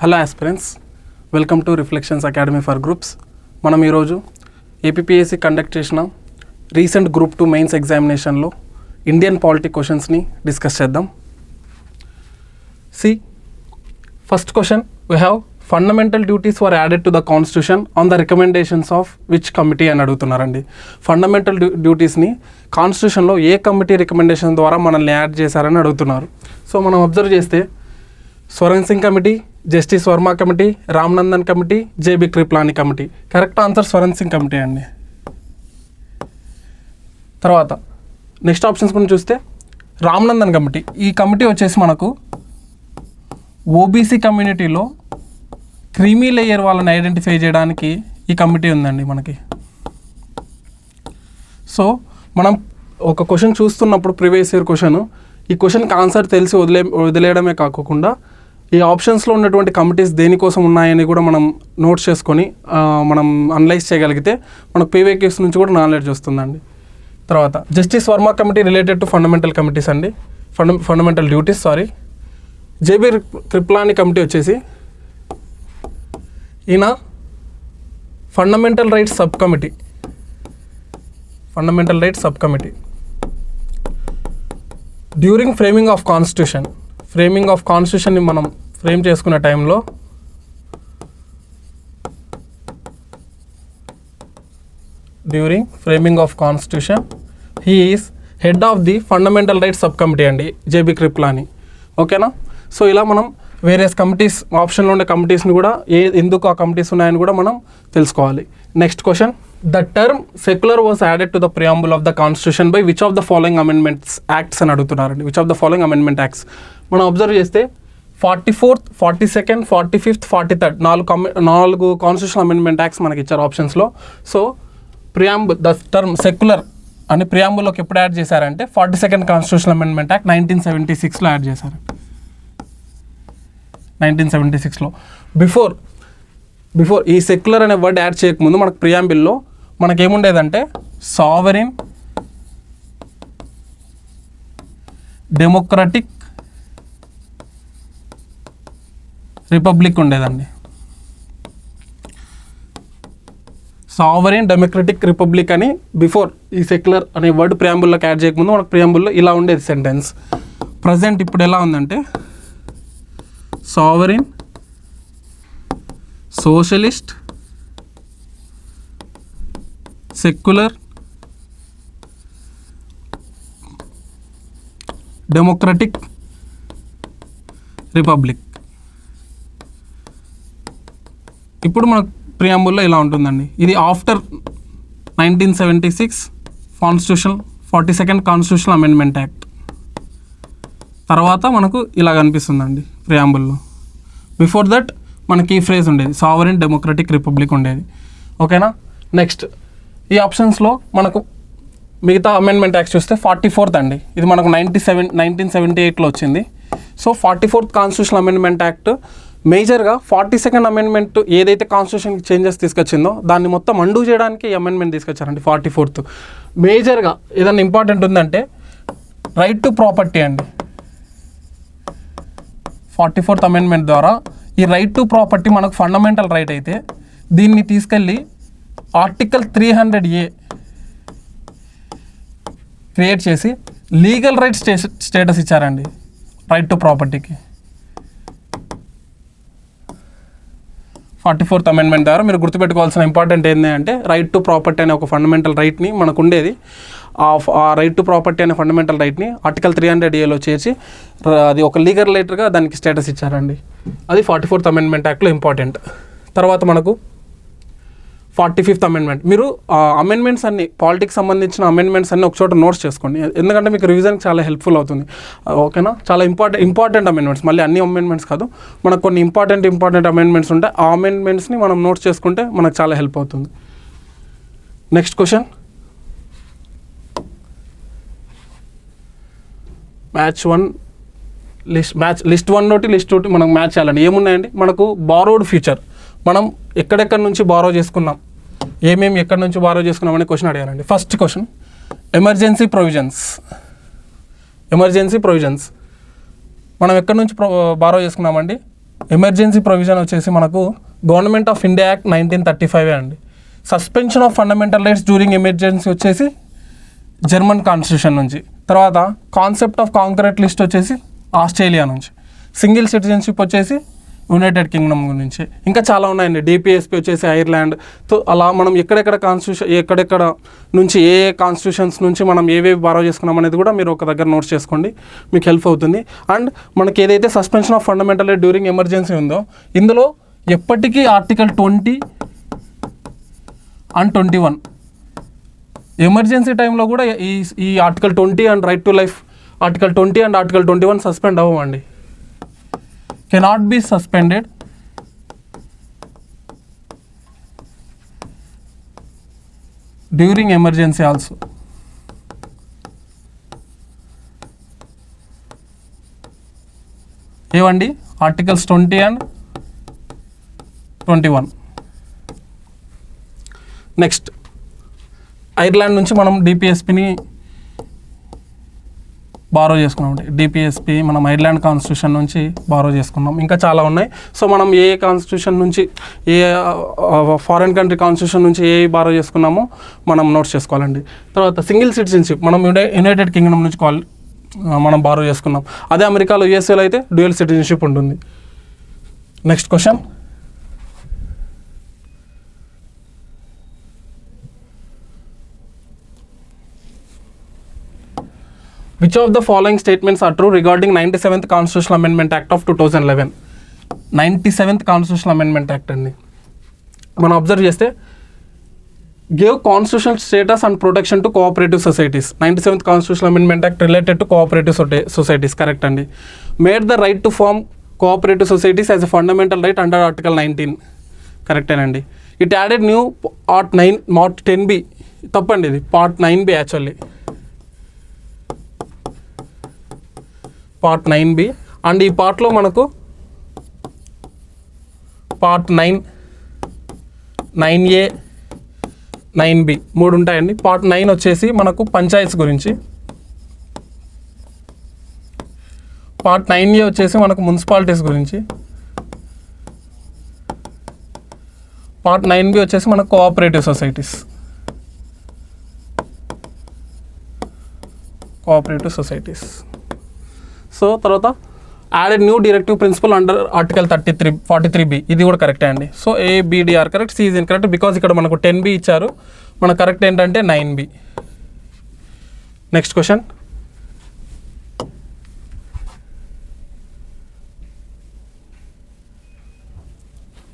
Hello aspirants, welcome to reflections academy for groups. మనం ఈరోజు APPSC conduct చేసిన recent group 2 mains ఎగ్జామినేషన్లో Indian polity క్వశ్చన్స్ని డిస్కస్ చేద్దాం. First question, we have fundamental duties were added to the constitution on the recommendations of which committee అని అడుగుతున్నారండి. Fundamental డ్యూటీస్ని కాన్స్టిట్యూషన్లో ఏ committee recommendation ద్వారా మనల్ని యాడ్ చేశారని అడుగుతున్నారు. సో మనం అబ్జర్వ్ చేస్తే Swaran Singh committee, justice Verma committee, Ramnandan committee, JB Kripalani committee. Correct answer Swaran Singh committee అండి. తర్వాత నెక్స్ట్ ఆప్షన్స్ గురించి చూస్తే రామ్నందన్ కమిటీ. ఈ కమిటీ వచ్చేసి మనకు ఓబీసీ కమ్యూనిటీలో క్రీమీ లేయర్ వాళ్ళని ఐడెంటిఫై చేయడానికి ఈ కమిటీ ఉందండి మనకి. మనం ఒక క్వశ్చన్ చూస్తున్నప్పుడు ప్రీవియస్ ఇయర్ క్వశ్చన్, ఈ క్వశ్చన్కి ఆన్సర్ తెలిసి వదిలేయడమే కాకుండా ఈ ఆప్షన్స్లో ఉన్నటువంటి కమిటీస్ దేనికోసం ఉన్నాయని కూడా మనం నోట్స్ చేసుకొని మనం అనలైజ్ చేయగలిగితే మనకు పీవైక్యూస్ నుంచి కూడా నాలెడ్జ్ వస్తుందండి. తర్వాత justice Verma committee related to fundamental committees అండి, fundamental duties JB Kripalani committee వచ్చేసి ఈయన fundamental rights sub committee during framing of కాన్స్టిట్యూషన్ని మనం ఫ్రేమ్ చేసుకునే టైంలో he is head of the fundamental rights sub committee అండి, జేబీ కృప్లాని. ఓకేనా? సో ఇలా మనం వేరియస్ కమిటీస్, ఆప్షన్లో ఉండే కమిటీస్ని కూడా ఎందుకు ఆ కమిటీస్ ఉన్నాయని కూడా మనం తెలుసుకోవాలి. Next question, the term secular was added to the preamble of the constitution by which of the following amendments acts అని అడుగుతున్నారండి. Which of the following amendment acts మనం అబ్జర్వ్ చేస్తే 44th, 42nd, 45th, 43rd నాలుగు constitution amendment acts మనకి ఇచ్చారు ఆప్షన్స్లో. So the term secular అని ప్రియాంబుల్లోకి ఎప్పుడు యాడ్ చేశారంటే 42nd కాన్స్టిట్యూషన్ అమెండ్మెంట్ యాక్ట్ 1976లో యాడ్ చేశారు. 1976లో బిఫోర్ ఈ సెక్యులర్ అనే వర్డ్ యాడ్ చేయకముందు మనకు ప్రియాంబుల్లో మనకేముండేదంటే సావరిన్ డెమోక్రటిక్ రిపబ్లిక్ ఉండేదండి. సావరిన్ డెమోక్రటిక్ రిపబ్లిక్ అని బిఫోర్ ఈ సెక్యులర్ అనే వర్డ్ ప్రియాంబుల్లోకి యాడ్ చేయకముందు మనకు ప్రియాంబుల్లో ఇలా ఉండేది సెంటెన్స్. ప్రజెంట్ ఇప్పుడు ఎలా ఉందంటే sovereign socialist secular democratic republic. ఇప్పుడు మన ప్రియాంబుల్లో ఇలా ఉంటుందండి. ఇది after 1976 constitution 42nd constitutional amendment act తర్వాత మనకు ఇలా కనిపిస్తుందండి ప్రియాంబుల్లో. బిఫోర్ దట్ మనకి ఈ ఫ్రేజ్ ఉండేది, సావరిన్ డెమోక్రటిక్ రిపబ్లిక్ ఉండేది. ఓకేనా? నెక్స్ట్ ఈ ఆప్షన్స్లో మనకు మిగతా అమెండ్మెంట్ యాక్ట్స్ చూస్తే 44th అండి, ఇది మనకు 1978లో వచ్చింది. So 44th constitutional amendment act మేజర్గా 42nd అమెండ్మెంట్ ఏదైతే కాన్స్టిట్యూషన్కి చేంజెస్ తీసుకొచ్చిందో దాన్ని మొత్తం అండూ చేయడానికి ఈ అమెండ్మెంట్ తీసుకొచ్చారండి 44th. మేజర్గా ఏదన్నా ఇంపార్టెంట్ ఉందంటే రైట్ టు ప్రాపర్టీ అండి. 44th అమెండ్మెంట్ ద్వారా ఈ రైట్ టు ప్రాపర్టీ మనకు ఫండమెంటల్ రైట్ అయితే దీన్ని తీసుకెళ్ళి ఆర్టికల్ 300A క్రియేట్ చేసి లీగల్ రైట్ స్టేటస్ ఇచ్చారండి రైట్ టు ప్రాపర్టీకి. 44th అమెండ్మెంట్ ద్వారా మీరు గుర్తుపెట్టుకోవాల్సిన ఇంపార్టెంట్ ఏంటి అంటే రైట్ టు ప్రాపర్టీ అనే ఒక ఫండమెంటల్ రైట్ని మనకు ఉండేది. ఆ రైట్ టు ప్రాపర్టీ అనే ఫండమెంటల్ రైట్ని ఆర్టికల్ 300Aలో చేర్చి అది ఒక లీగల్ రైట్గా దానికి స్టేటస్ ఇచ్చారండి. అది 44th అమెండ్మెంట్ యాక్ట్లో ఇంపార్టెంట్. తర్వాత మనకు 45th అమెండ్మెంట్. మీరు అమెండ్మెంట్స్ అన్ని పాలిటిక్స్ సంబంధించిన అమెండ్మెంట్స్ అన్ని ఒకచోట నోట్స్ చేసుకోండి, ఎందుకంటే మీకు రివిజన్కి చాలా హెల్ప్ఫుల్ అవుతుంది. ఓకేనా? చాలా ఇంపార్టెంట్ అమెండ్మెంట్స్, మళ్ళీ అన్ని అమెండ్మెంట్స్ కాదు, మనకు కొన్ని ఇంపార్టెంట్ అమెండ్మెంట్స్ ఉంటాయి. ఆ అమెండ్మెంట్స్ని మనం నోట్స్ చేసుకుంటే మనకు చాలా హెల్ప్ అవుతుంది. నెక్స్ట్ క్వశ్చన్, లిస్ట్ 1 ఒకటి లిస్ట్ 2 మనం మ్యాచ్ చేయాలండి. ఏమున్నాయండి మనకు? బారోడ్ ఫ్యూచర్, మనం ఎక్కడెక్కడి నుంచి బారో చేసుకున్నాం, ఏమేమి ఎక్కడి నుంచి బారో చేసుకున్నాం అనే క్వశ్చన్ అడిగారండి. ఫస్ట్ క్వశ్చన్, ఎమర్జెన్సీ ప్రొవిజన్స్ మనం ఎక్కడి నుంచి బారో చేసుకున్నామండి? ఎమర్జెన్సీ ప్రొవిజన్ వచ్చేసి మనకు గవర్నమెంట్ ఆఫ్ ఇండియా యాక్ట్ 1935 అండి. Suspension of fundamental rights during emergency వచ్చేసి జర్మన్ కాన్స్టిట్యూషన్ నుంచి. తర్వాత కాన్సెప్ట్ ఆఫ్ కాంక్రీట్ లిస్ట్ వచ్చేసి ఆస్ట్రేలియా నుంచి. సింగిల్ సిటిజన్షిప్ వచ్చేసి యునైటెడ్ కింగ్డమ్ నుంచి. ఇంకా చాలా ఉన్నాయండి. డిపిఎస్పి వచ్చేసి ఐర్లాండ్. తో అలా మనం ఎక్కడెక్కడ నుంచి ఏ కాన్స్టిట్యూషన్స్ నుంచి మనం ఏవేవి బారో చేసుకున్నాం అనేది కూడా మీరు ఒక దగ్గర నోట్స్ చేసుకోండి, మీకు హెల్ప్ అవుతుంది. అండ్ మనకి ఏదైతే suspension of fundamental right during emergency ఉందో ఇందులో ఎప్పటికీ ఆర్టికల్ 20 and 21 ఎమర్జెన్సీ టైంలో కూడా ఈ article 20 and right to life, article 20 and article 21 suspend అవ్వండి. Cannot be suspended during emergency also. ఏవండి ఆర్టికల్స్ 20 and 21. నెక్స్ట్ ఐర్లాండ్ నుంచి మనం డిపిఎస్పిని బారో చేసుకున్నాం. డిపిఎస్పి మనం ఐర్లాండ్ కాన్స్టిట్యూషన్ నుంచి బారో చేసుకున్నాం. ఇంకా చాలా ఉన్నాయి. సో మనం ఏ కాన్స్టిట్యూషన్ నుంచి, ఏ ఫారిన్ కంట్రీ కాన్స్టిట్యూషన్ నుంచి ఏ బారో చేసుకున్నామో మనం నోట్స్ చేసుకోవాలండి. తర్వాత సింగిల్ సిటిజన్షిప్ మనం యునైటెడ్ కింగ్డమ్ నుంచి మనం బారో చేసుకున్నాం. అదే అమెరికాలో యూఎస్ఏలో అయితే డ్యూయల్ సిటిజన్షిప్ ఉంటుంది. Next question, which of the following statements are true regarding 97th Constitutional Amendment Act of 2011? 97th Constitutional Amendment Act అండి. మనం అబ్జర్వ్ చేస్తే gave constitutional status and protection to cooperative societies. 97th Constitutional Amendment Act related to cooperative societies. Correct అండి. Made the right to form cooperative societies as a fundamental right under Article 19. Correct అండి. It added new Part 9, Part 10B. తప్పండి, ఇది Part 9B actually. Part 9B. And ఈ పార్ట్లో మనకు Part 9, 9A, 9B 3 ఉంటాయండి. Part 9 వచ్చేసి మనకు పంచాయత్స్ గురించి. Part 9A వచ్చేసి మనకు మున్సిపాలిటీస్ గురించి. Part 9B వచ్చేసి మనకు కోఆపరేటివ్ సొసైటీస్. సో తర్వాత added new directive principle under article 43B. ఇది కూడా కరెక్టే అండి. So ABDR correct, C is incorrect because ఇక్కడ మనకు 10B ఇచ్చారు. మన కరెక్ట్ ఏంటంటే 9B. Next question,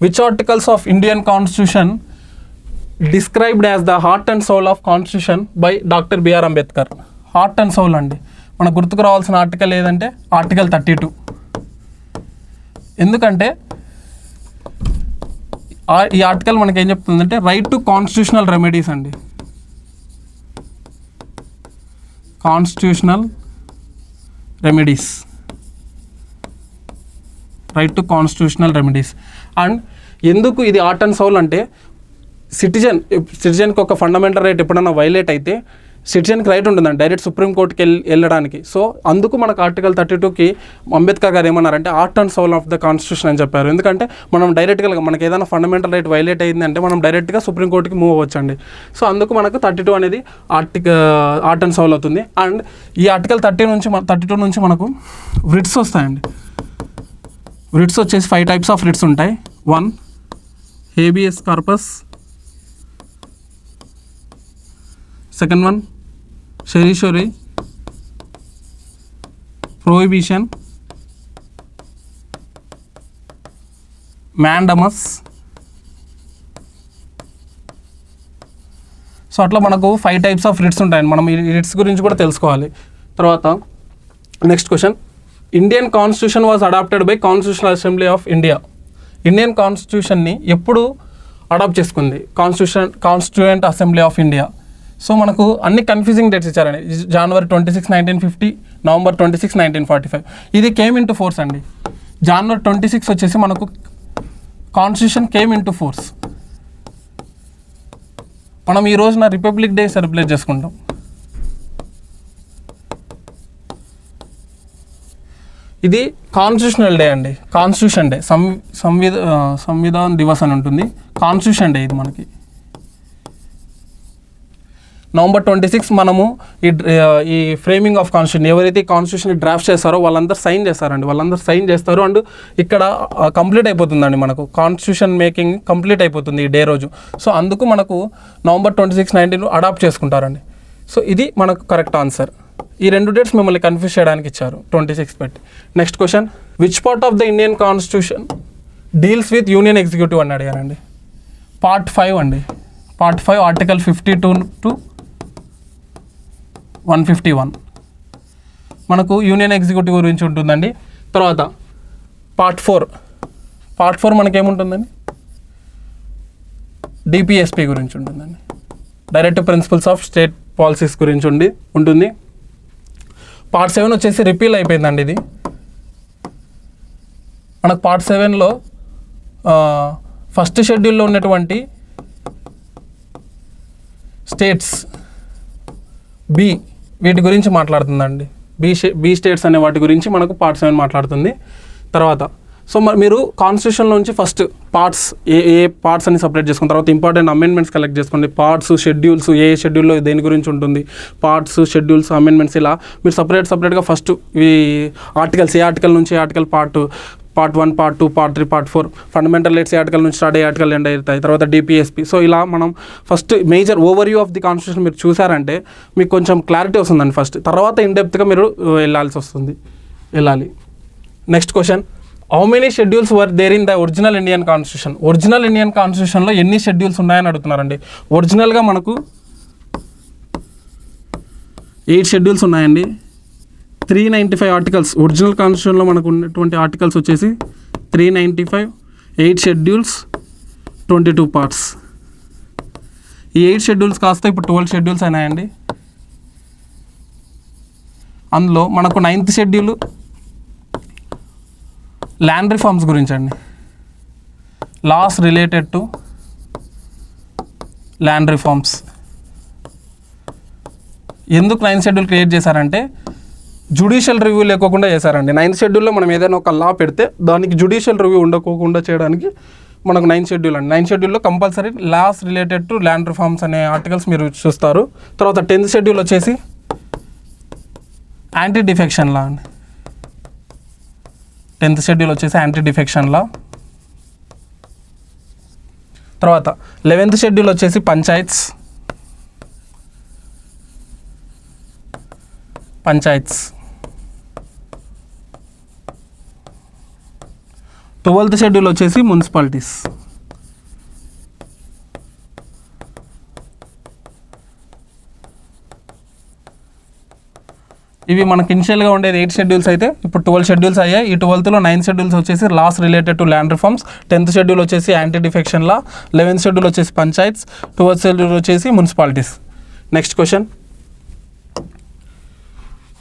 which articles of Indian constitution described as the heart and soul of constitution by doctor BR Ambedkar? Heart and soul అండి. మనకు గుర్తుకు రావాల్సిన article ఏదంటే ఆర్టికల్ 32. ఎందుకంటే ఈ ఆర్టికల్ మనకి ఏం చెప్తుందంటే రైట్ టు కాన్స్టిట్యూషనల్ రెమెడీస్ అండి. Constitutional remedies, right to constitutional remedies. And ఎందుకు ఇది హార్ట్ అండ్ సోల్ అంటే సిటిజన్కి ఒక ఫండమెంటల్ రైట్ ఎప్పుడైనా వైలేట్ అయితే సిటిజన్కి రైట్ ఉంటుందండి డైరెక్ట్ సుప్రీంకోర్టుకి వెళ్ళడానికి. సో అందుకు మనకు ఆర్టికల్ 32కి అంబేద్కర్ గారు ఏమన్నారంటే heart and soul of the constitution అని చెప్పారు. ఎందుకంటే మనం డైరెక్ట్గా మనకి ఏదైనా ఫండమెంటల్ రైట్ వైలేట్ అయిందంటే మనం డైరెక్ట్గా సుప్రీంకోర్టుకి మూవ్ అవ్వచ్చండి. సో అందుకు మనకు 32 అనేది హార్ట్ అండ్ సోల్ అవుతుంది. అండ్ ఈ ఆర్టికల్ 32 నుంచి మనకు రిట్స్ వస్తాయండి. రిట్స్ వచ్చేసి 5 types ఆఫ్ రిట్స్ ఉంటాయి. 1 habeas corpus, second 1 certiorari, prohibition, mandamus. So అట్లా మనకు 5 types ఆఫ్ రిట్స్ ఉంటాయండి. మనం ఈ రిట్స్ గురించి కూడా తెలుసుకోవాలి. తర్వాత next question, Indian constitution was adopted by constitutional assembly of India. Indian కాన్స్టిట్యూషన్ని ఎప్పుడు అడాప్ట్ చేసుకుంది? Constituent assembly of India. So మనకు అన్ని కన్ఫ్యూజింగ్ డేట్స్ ఇచ్చారండి. January 26, 1950, November 26, 1945. ఇది కేమ్ ఇంటూ ఫోర్స్ అండి. January 26 వచ్చేసి మనకు కాన్స్టిట్యూషన్ కేమ్ ఇంటూ ఫోర్స్. మనం ఈ రోజున రిపబ్లిక్ డే సెలబ్రేట్ చేసుకుంటాం. ఇది కాన్స్టిట్యూషనల్ డే అండి, కాన్స్టిట్యూషన్ డే, సంవిధాన్ దివస్ అని ఉంటుంది, కాన్స్టిట్యూషన్ డే ఇది మనకి. November 26 మనము ఈ ఫ్రేమింగ్ ఆఫ్ కాన్స్టిట్యూషన్, ఎవరైతే కాన్స్టిట్యూషన్ డ్రాఫ్ట్ చేస్తారో వాళ్ళందరూ సైన్ చేస్తారండి, వాళ్ళందరూ సైన్ చేస్తారు. అండ్ ఇక్కడ కంప్లీట్ అయిపోతుందండి, మనకు కాన్స్టిట్యూషన్ మేకింగ్ కంప్లీట్ అయిపోతుంది ఈ డే రోజు. సో అందుకు మనకు November 26, 19 అడాప్ట్ చేసుకుంటారండి. సో ఇది మనకు కరెక్ట్ ఆన్సర్. ఈ 2 డేట్స్ మిమ్మల్ని కన్ఫ్యూజ్ చేయడానికి ఇచ్చారు 26 పెట్టి. Next question, which part of the Indian constitution deals with union executive అని అడిగారండి. పార్ట్ 5 అండి, పార్ట్ 5 ఆర్టికల్ 52 to 151 మనకు యూనియన్ ఎగ్జిక్యూటివ్ గురించి ఉంటుందండి. తర్వాత పార్ట్ 4 మనకేముంటుందండి, డిపిఎస్పి గురించి ఉంటుందండి, directive principles of state policies గురించి ఉంటుంది. పార్ట్ 7 వచ్చేసి రిపీల్ అయిపోయిందండి. ఇది మనకు పార్ట్ 7లో ఫస్ట్ షెడ్యూల్లో ఉన్నటువంటి స్టేట్స్ వీటి గురించి మాట్లాడుతుందండి. బి స్టేట్స్ అనే వాటి గురించి మనకు పార్ట్ 7 మాట్లాడుతుంది. తర్వాత సో మీరు కాన్స్టిట్యూషన్లో నుంచి ఫస్ట్ పార్ట్స్ ఏ పార్ట్స్ అని సపరేట్ చేసుకున్న తర్వాత ఇంపార్టెంట్ అమెండ్మెంట్స్ కలెక్ట్ చేసుకోండి. పార్ట్స్, షెడ్యూల్స్, ఏ షెడ్యూల్లో దేని గురించి ఉంటుంది, పార్ట్స్, షెడ్యూల్స్, అమెండ్మెంట్స్, ఇలా మీరు సపరేట్గా ఫస్ట్ ఈ ఆర్టికల్స్, ఏ ఆర్టికల్ నుంచి ఏ article part 1, part 2, part 3, part 4, fundamental rights ఏ ఆర్టికల్ నుంచి స్టార్ట్ అయ్యే ఆర్టికల్ ఎండ్ అవుతాయి. తర్వాత డిపిఎస్పి. సో ఇలా మనం first major overview of the constitution మీరు చూసారంటే మీకు కొంచెం క్లారిటీ వస్తుందండి ఫస్ట్. తర్వాత ఇన్డెప్త్గా మీరు వెళ్ళాలి. Next question, how many schedules were there in the original Indian constitution? Original Indian కాన్స్టిట్యూషన్లో ఎన్ని షెడ్యూల్స్ ఉన్నాయని అడుగుతున్నారండి. ఒరిజినల్గా మనకు 8 షెడ్యూల్స్ ఉన్నాయండి, 395 ఆర్టికల్స్. ఒరిజినల్ కాన్స్టిట్యూషన్లో మనకు ఉన్నటువంటి ఆర్టికల్స్ వచ్చేసి 395, 8 షెడ్యూల్స్, 22 పార్ట్స్. ఈ 8 షెడ్యూల్స్ కాస్త ఇప్పుడు 12 షెడ్యూల్స్ అయినాయండి. అందులో మనకు 9th షెడ్యూల్ ల్యాండ్ రిఫార్మ్స్ గురించి అండి, laws related to land reforms. ఎందుకు 9th షెడ్యూల్ క్రియేట్ చేశారంటే జ్యుడిషియల్ రివ్యూ లేకోకుండా చేశారండి. 9th షెడ్యూల్లో మనం ఏదైనా ఒక లా పెడితే దానికి జ్యుడిషియల్ రివ్యూ ఉండకోకుండా చేయడానికి మనకు 9th షెడ్యూల్ అండి. 9th షెడ్యూల్లో compulsory laws related to land reforms అనే ఆర్టికల్స్ మీరు చూస్తారు. తర్వాత 10th షెడ్యూల్ వచ్చేసి యాంటీ డిఫెక్షన్ లా అండి. 10th షెడ్యూల్ వచ్చేసి యాంటీ డిఫెక్షన్ లా. తర్వాత 11th షెడ్యూల్ వచ్చేసి పంచాయత్స్. 12th షెడ్యూల్ వచ్చేసి మున్సిపాలిటీస్. ఇవి మనకి ఇనిషియల్గా ఉండేది 8 షెడ్యూల్స్ అయితే ఇప్పుడు 12 షెడ్యూల్స్ అయ్యాయి. ఈ 12లో 9 షెడ్యూల్స్ వచ్చేసి laws related to land reforms, 10th schedule వచ్చేసి anti defection law, 11th schedule వచ్చేసి పంచాయత్స్, 12th షెడ్యూల్ వచ్చేసి municipalities. Next question,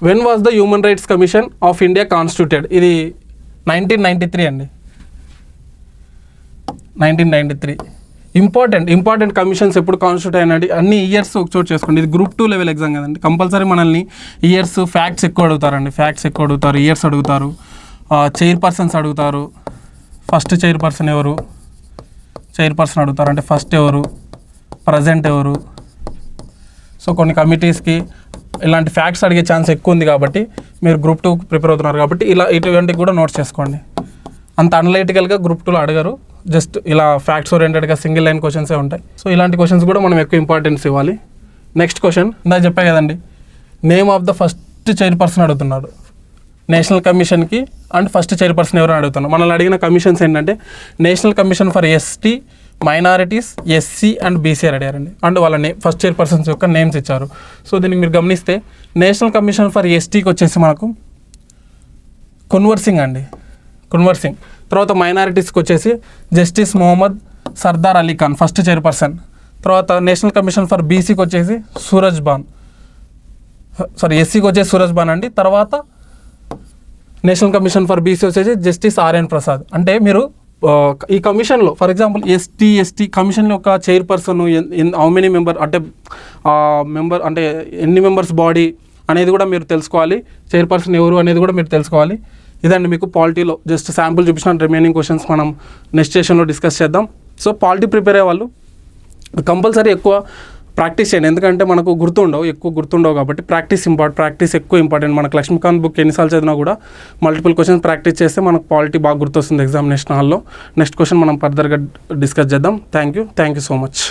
when was the human rights commission of India constituted? ఇది 1993 అండి, 1993. ఇంపార్టెంట్ కమిషన్స్ ఎప్పుడు కాన్స్టిట్యూట్ అయినది అన్ని ఇయర్స్ ఒక చోటు చేసుకోండి. ఇది గ్రూప్ 2 లెవెల్ ఎగ్జామ్ కదండి, కంపల్సరీ మనల్ని ఇయర్స్, ఫ్యాక్ట్స్ ఎక్కువ అడుగుతారండి. ఇయర్స్ అడుగుతారు, చైర్పర్సన్స్ అడుగుతారు. ఫస్ట్ చైర్పర్సన్ ఎవరు, చైర్పర్సన్ అడుగుతారు, అంటే ఫస్ట్ ఎవరు, ప్రజెంట్ ఎవరు. సో కొన్ని కమిటీస్కి ఇలాంటి ఫ్యాక్ట్స్ అడిగే ఛాన్స్ ఎక్కువ ఉంది కాబట్టి మీరు గ్రూప్ 2 ప్రిపేర్ అవుతున్నారు కాబట్టి ఇటువంటివి కూడా నోట్ చేసుకోండి. అంత అనలైటికల్గా గ్రూప్ 2లో అడగరు, జస్ట్ ఇలా ఫ్యాక్ట్స్ ఓరియంటెడ్గా సింగిల్ లైన్ క్వశ్చన్సే ఉంటాయి. సో ఇలాంటి క్వశ్చన్స్ కూడా మనం ఎక్కువ ఇంపార్టెన్స్ ఇవ్వాలి. నెక్స్ట్ క్వశ్చన్, ఇందాక చెప్పా కదండి, name of the first chairperson అడుగుతున్నాడు నేషనల్ కమిషన్కి. అండ్ ఫస్ట్ చైర్పర్సన్ ఎవరు అడుగుతున్నాడు. మనల్ని అడిగిన కమిషన్స్ ఏంటంటే national commission for ST, minorities, SC and BC అడిగారండి. అండ్ వాళ్ళ ఫస్ట్ చైర్పర్సన్స్ యొక్క నేమ్స్ ఇచ్చారు. సో దీనికి మీరు గమనిస్తే నేషనల్ కమిషన్ ఫర్ ఎస్టీకి వచ్చేసి మనకు కున్వర్ సింగ్ అండి, కున్వర్ సింగ్. తర్వాత మైనారిటీస్కి వచ్చేసి justice Mohammad Sardar Ali Khan first chairperson. తర్వాత నేషనల్ కమిషన్ ఫర్ బీసీకి వచ్చేసి ఎస్సీకి వచ్చేసి సూరజ్ బాన్ అండి. తర్వాత నేషనల్ కమిషన్ ఫర్ బీసీ వచ్చేసి జస్టిస్ ఆర్ఎన్ ప్రసాద్. అంటే మీరు ఈ కమిషన్లో ఫర్ ఎగ్జాంపుల్ ఎస్టీ కమిషన్లో ఒక చైర్పర్సన్ హౌ మెనీ మెంబర్ అంటే ఎన్ని మెంబర్స్ బాడీ అనేది కూడా మీరు తెలుసుకోవాలి. చైర్పర్సన్ ఎవరు అనేది కూడా మీరు తెలుసుకోవాలి. ఇదండి మీకు పాలిటీలో జస్ట్ శాంపుల్ చూపించిన రిమైనింగ్ క్వశ్చన్స్ మనం నెక్స్ట్ సెషన్లో డిస్కస్ చేద్దాం. సో పాలిటీ ప్రిపేర్ అయ్యే వాళ్ళు కంపల్సరీ ఎక్కువ ప్రాక్టీస్ చేయండి, ఎందుకంటే మనకు ఎక్కువ గుర్తుండవు కాబట్టి ప్రాక్టీస్ ఎక్కువ ఇంపార్టెంట్. మనకు లక్ష్మీకాంత్ బుక్ ఎన్నిసార్లు చదివినా కూడా మల్టిపుల్ క్వశ్చన్స్ ప్రాక్టీస్ చేస్తే మనకు పాలిటీ బాగా గుర్తొస్తుంది ఎగ్జామినేషన్ హాల్లో. నెక్స్ట్ క్వశ్చన్ మనం ఫర్దర్గా డిస్కస్ చేద్దాం. Thank you so much.